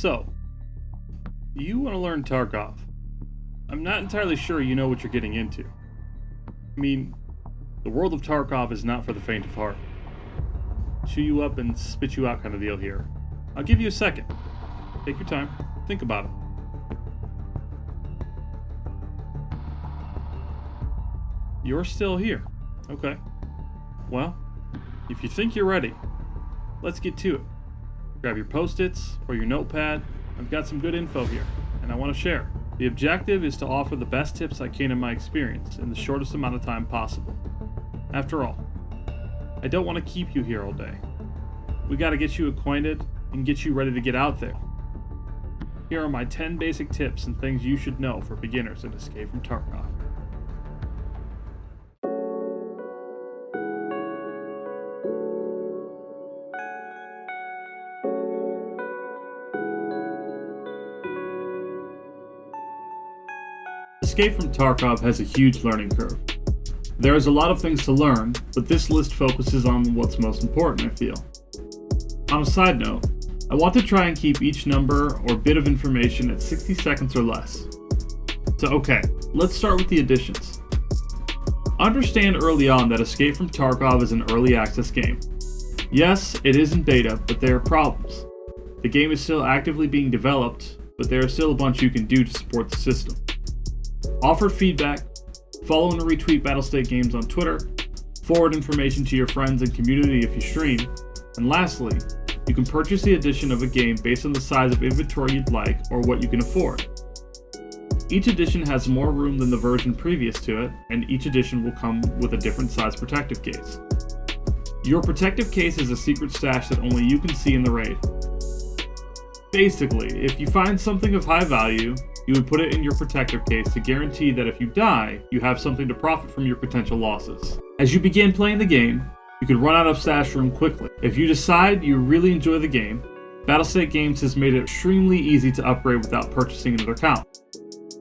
So, you want to learn Tarkov. I'm not entirely sure you know what you're getting into. I mean, the world of Tarkov is not for the faint of heart. Chew you up and spit you out kind of deal here. I'll give you a second. Take your time. Think about it. You're still here. Okay. Well, if you think you're ready, let's get to it. Grab your post-its or your notepad. I've got some good info here, and I want to share. The objective is to offer the best tips I can in my experience in the shortest amount of time possible. After all, I don't want to keep you here all day. We got to get you acquainted and get you ready to get out there. Here are my 10 basic tips and things you should know for beginners in Escape from Tarkov. Escape from Tarkov has a huge learning curve. There is a lot of things to learn, but this list focuses on what's most important, I feel. On a side note, I want to try and keep each number or bit of information at 60 seconds or less. So okay, let's start with the additions. Understand early on that Escape from Tarkov is an early access game. Yes, it is in beta, but there are problems. The game is still actively being developed, but there are still a bunch you can do to support the system. Offer feedback, follow and retweet Battlestate Games on Twitter, forward information to your friends and community if you stream, and lastly, you can purchase the edition of a game based on the size of inventory you'd like or what you can afford. Each edition has more room than the version previous to it, and each edition will come with a different size protective case. Your protective case is a secret stash that only you can see in the raid. Basically, if you find something of high value, you would put it in your protective case to guarantee that if you die, you have something to profit from your potential losses. As you begin playing the game, you can run out of stash room quickly. If you decide you really enjoy the game, Battlestate Games has made it extremely easy to upgrade without purchasing another account.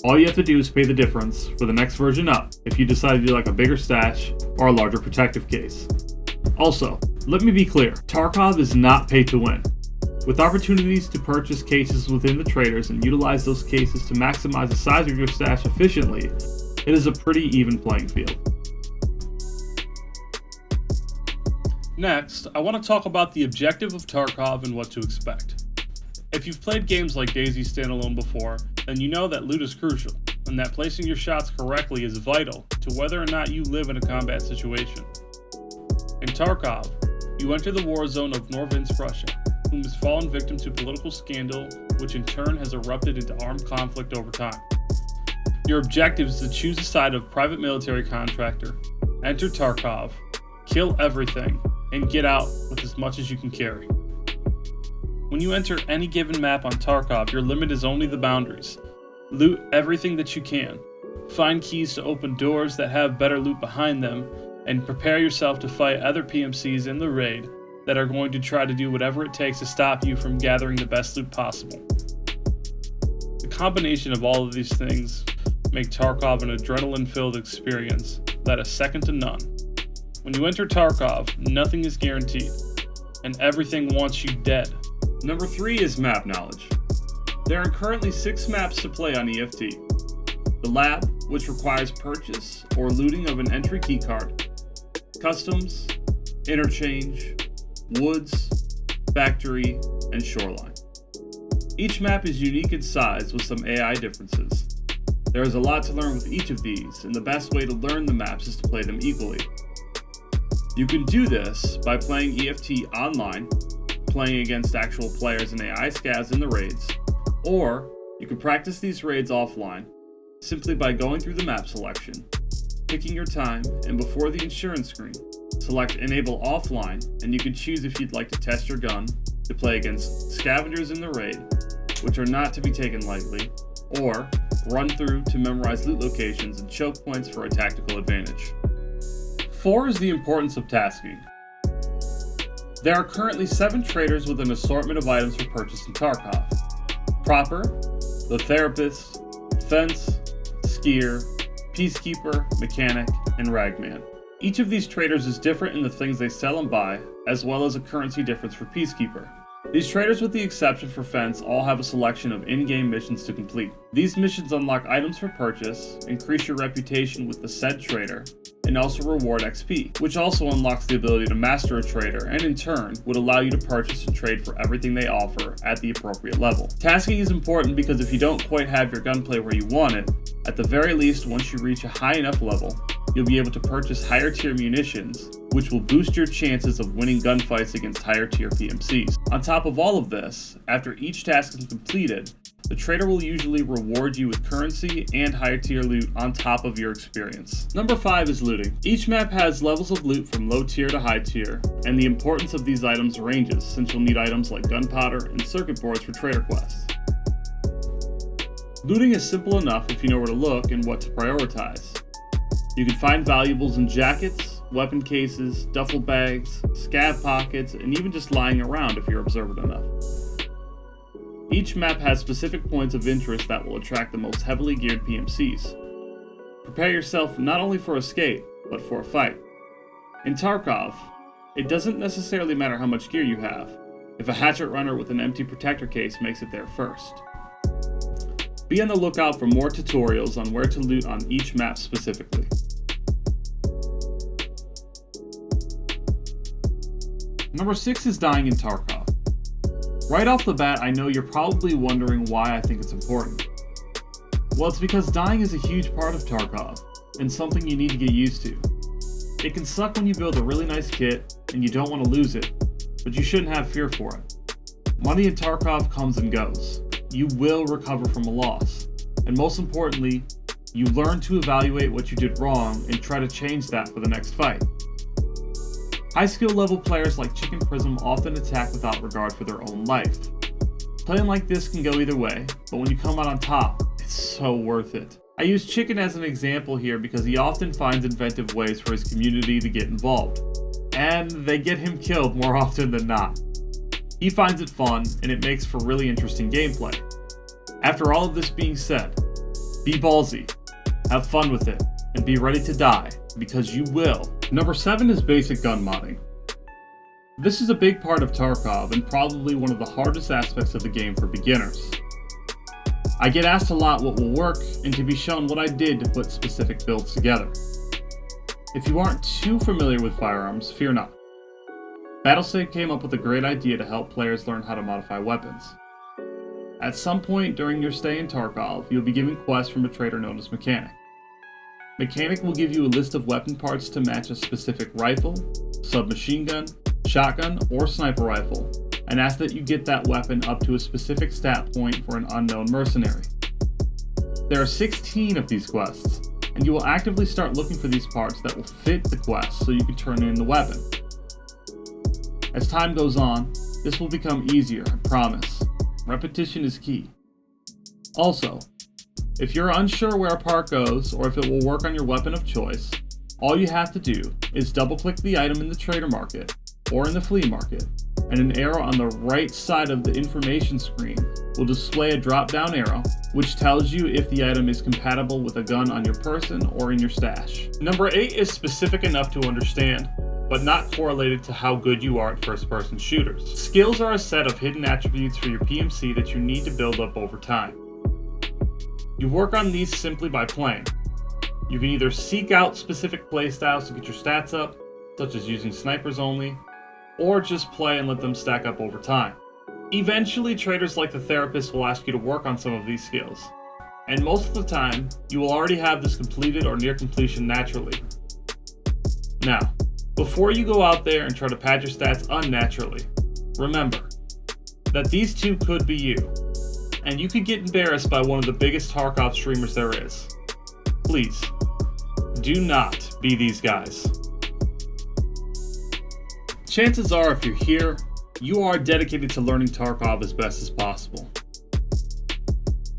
All you have to do is pay the difference for the next version up if you decide you like a bigger stash or a larger protective case. Also, let me be clear, Tarkov is not pay to win. With opportunities to purchase cases within the traders and utilize those cases to maximize the size of your stash efficiently, it is a pretty even playing field. Next, I want to talk about the objective of Tarkov and what to expect. If you've played games like DayZ Standalone before, then you know that loot is crucial, and that placing your shots correctly is vital to whether or not you live in a combat situation. In Tarkov, you enter the war zone of Norvinsk, Russia, whom has fallen victim to political scandal, which in turn has erupted into armed conflict over time. Your objective is to choose a side of private military contractor, enter Tarkov, kill everything, and get out with as much as you can carry. When you enter any given map on Tarkov, your limit is only the boundaries. Loot everything that you can. Find keys to open doors that have better loot behind them, and prepare yourself to fight other PMCs in the raid that are going to try to do whatever it takes to stop you from gathering the best loot possible. The combination of all of these things make Tarkov an adrenaline-filled experience that is second to none. When you enter Tarkov, nothing is guaranteed, and everything wants you dead. Number 3 is map knowledge. There are currently 6 maps to play on EFT. The Lab, which requires purchase or looting of an entry keycard. Customs, Interchange, Woods, Factory, and Shoreline. Each map is unique in size with some AI differences. There is a lot to learn with each of these, and the best way to learn the maps is to play them equally. You can do this by playing EFT online, playing against actual players and AI scavs in the raids, or you can practice these raids offline, simply by going through the map selection, picking your time, and before the insurance screen, select Enable Offline, and you can choose if you'd like to test your gun to play against scavengers in the raid, which are not to be taken lightly, or run through to memorize loot locations and choke points for a tactical advantage. 4 is the importance of tasking. There are currently 7 traders with an assortment of items for purchase in Tarkov. Proper, the Therapist, Fence, Skier, Peacekeeper, Mechanic, and Ragman. Each of these traders is different in the things they sell and buy, as well as a currency difference for Peacekeeper. These traders, with the exception for Fence, all have a selection of in-game missions to complete. These missions unlock items for purchase, increase your reputation with the said trader, and also reward XP, which also unlocks the ability to master a trader and in turn would allow you to purchase and trade for everything they offer at the appropriate level. Tasking is important because if you don't quite have your gunplay where you want it, at the very least once you reach a high enough level, you'll be able to purchase higher tier munitions, which will boost your chances of winning gunfights against higher tier PMCs. On top of all of this, after each task is completed, the trader will usually reward you with currency and higher tier loot on top of your experience. Number 5 is looting. Each map has levels of loot from low tier to high tier, and the importance of these items ranges since you'll need items like gunpowder and circuit boards for trader quests. Looting is simple enough if you know where to look and what to prioritize. You can find valuables in jackets, weapon cases, duffel bags, scav pockets, and even just lying around if you're observant enough. Each map has specific points of interest that will attract the most heavily geared PMCs. Prepare yourself not only for escape, but for a fight. In Tarkov, it doesn't necessarily matter how much gear you have, if a hatchet runner with an empty protector case makes it there first. Be on the lookout for more tutorials on where to loot on each map specifically. Number 6 is dying in Tarkov. Right off the bat, I know you're probably wondering why I think it's important. Well, it's because dying is a huge part of Tarkov, and something you need to get used to. It can suck when you build a really nice kit, and you don't want to lose it, but you shouldn't have fear for it. Money in Tarkov comes and goes. You will recover from a loss, and most importantly, you learn to evaluate what you did wrong and try to change that for the next fight. High skill level players like Chicken Prism often attack without regard for their own life. Playing like this can go either way, but when you come out on top, it's so worth it. I use Chicken as an example here because he often finds inventive ways for his community to get involved, and they get him killed more often than not. He finds it fun, and it makes for really interesting gameplay. After all of this being said, be ballsy, have fun with it, and be ready to die, because you will. Number 7 is basic gun modding. This is a big part of Tarkov and probably one of the hardest aspects of the game for beginners. I get asked a lot what will work and to be shown what I did to put specific builds together. If you aren't too familiar with firearms, fear not. Battlestate came up with a great idea to help players learn how to modify weapons. At some point during your stay in Tarkov, you'll be given quests from a trader known as Mechanic. Mechanic will give you a list of weapon parts to match a specific rifle, submachine gun, shotgun, or sniper rifle, and ask that you get that weapon up to a specific stat point for an unknown mercenary. There are 16 of these quests, and you will actively start looking for these parts that will fit the quest so you can turn in the weapon. As time goes on, this will become easier, I promise. Repetition is key. Also, if you're unsure where a part goes or if it will work on your weapon of choice, all you have to do is double-click the item in the trader market or in the flea market, and an arrow on the right side of the information screen will display a drop-down arrow which tells you if the item is compatible with a gun on your person or in your stash. Number 8 is specific enough to understand, but not correlated to how good you are at first-person shooters. Skills are a set of hidden attributes for your PMC that you need to build up over time. You work on these simply by playing. You can either seek out specific playstyles to get your stats up, such as using snipers only, or just play and let them stack up over time. Eventually, traders like the therapist will ask you to work on some of these skills, and most of the time, you will already have this completed or near completion naturally. Now, before you go out there and try to pad your stats unnaturally, remember that these two could be you, and you could get embarrassed by one of the biggest Tarkov streamers there is. Please, do not be these guys. Chances are if you're here, you are dedicated to learning Tarkov as best as possible.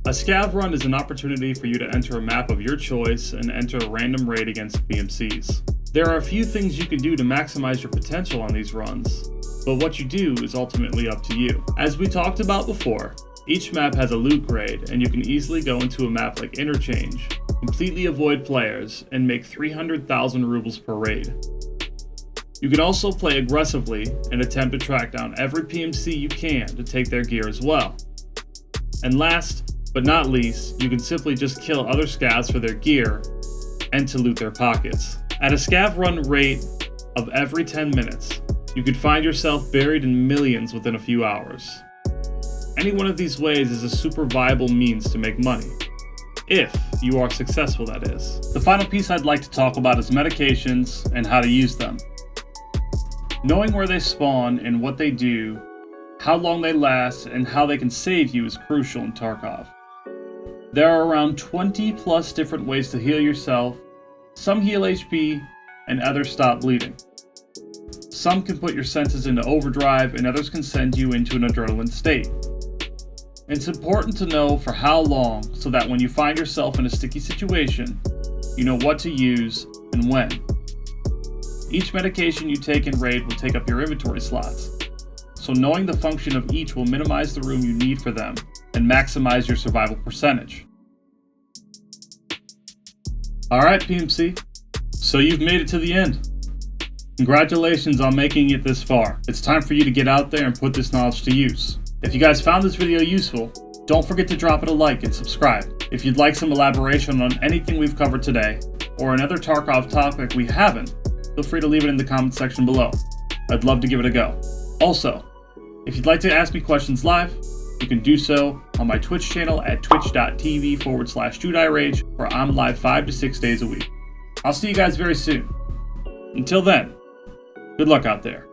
A Scav Run is an opportunity for you to enter a map of your choice and enter a random raid against PMCs. There are a few things you can do to maximize your potential on these runs, but what you do is ultimately up to you. As we talked about before, each map has a loot grade, and you can easily go into a map like Interchange, completely avoid players, and make 300,000 rubles per raid. You can also play aggressively and attempt to track down every PMC you can to take their gear as well. And last but not least, you can simply just kill other scavs for their gear and to loot their pockets. At a scav run rate of every 10 minutes, you could find yourself buried in millions within a few hours. Any one of these ways is a super viable means to make money. If you are successful, that is. The final piece I'd like to talk about is medications and how to use them. Knowing where they spawn and what they do, how long they last, and how they can save you is crucial in Tarkov. There are around 20 plus different ways to heal yourself. Some heal HP and others stop bleeding. Some can put your senses into overdrive and others can send you into an adrenaline state. It's important to know for how long so that when you find yourself in a sticky situation, you know what to use and when. Each medication you take in raid will take up your inventory slots, so knowing the function of each will minimize the room you need for them and maximize your survival percentage. Alright PMC, so you've made it to the end. Congratulations on making it this far. It's time for you to get out there and put this knowledge to use. If you guys found this video useful, don't forget to drop it a like and subscribe. If you'd like some elaboration on anything we've covered today, or another Tarkov topic we haven't, feel free to leave it in the comment section below. I'd love to give it a go. Also, if you'd like to ask me questions live, you can do so on my Twitch channel at twitch.tv/JudiRage, where I'm live 5 to 6 days a week. I'll see you guys very soon. Until then, good luck out there.